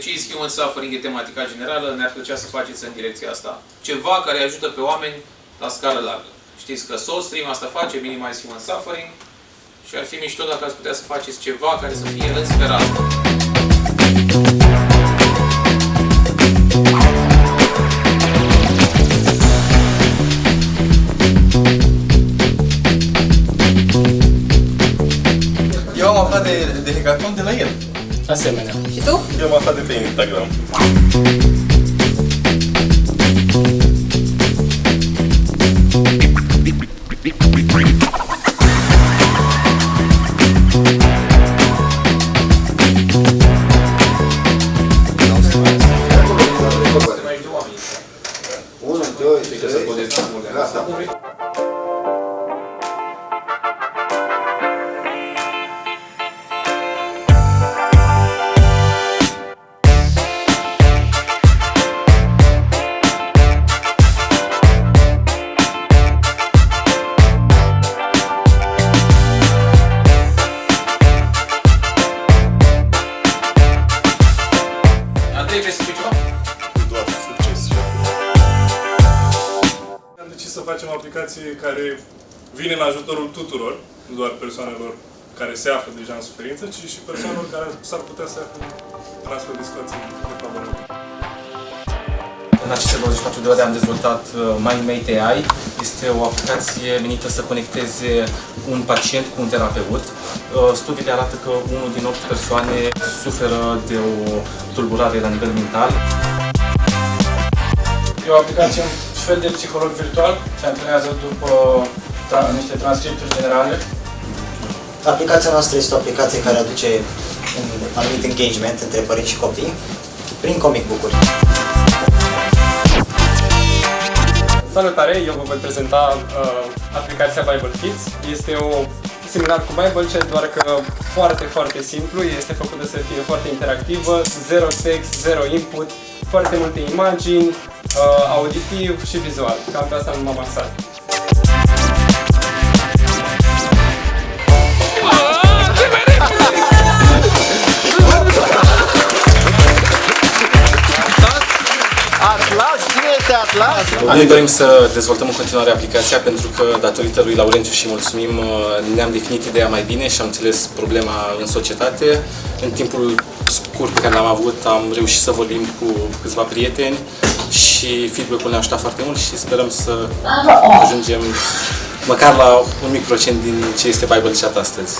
Deci, human suffering e tematica generală, ne-ar plăcea să faceți în direcția asta. Ceva care ajută pe oameni la scară largă. Știți că SoulStream asta face, Minimize Human Suffering, și ar fi mișto dacă ați putea să faceți ceva care să fie în sfera asta. Eu am aflat de Hackathon de la el. Asemenea. Și tu? Eu am aflat de pe Instagram. Am decis să facem o aplicație care vine în ajutorul tuturor, nu doar persoanelor care se află deja în suferință, ci și persoanelor care s-ar putea să afle în astfel de situații defavorabile. În aceste 24 de ore am dezvoltat MindMate AI. Este o aplicație menită să conecteze un pacient cu un terapeut. Studiile arată că 1 din 8 persoane suferă de o tulburare la nivel mental. E o aplicație, un fel de psiholog virtual, se antrenează după niște transcripturi generale. Aplicația noastră este o aplicație care aduce un anumit engagement între părinți și copii prin comic book-uri. Salutare, eu vă voi prezenta aplicația Bible Kids. Este similar cu Bible Chat, doar că foarte simplu, este făcută să fie foarte interactivă, zero text, zero input, foarte multe imagini, auditiv și vizual. Cam pe asta am avansat. Atlas? Cine este Atlas? Noi dorim să dezvoltăm în continuare aplicația pentru că, datorită lui Laurențiu și mulțumim, ne-am definit ideea mai bine și am înțeles problema în societate. În timpul scurt pe care l-am avut, am reușit să vorbim cu câțiva prieteni și feedback-ul ne-a ajutat foarte mult și sperăm să ajungem măcar la un mic procent din ce este Bible Chat astăzi.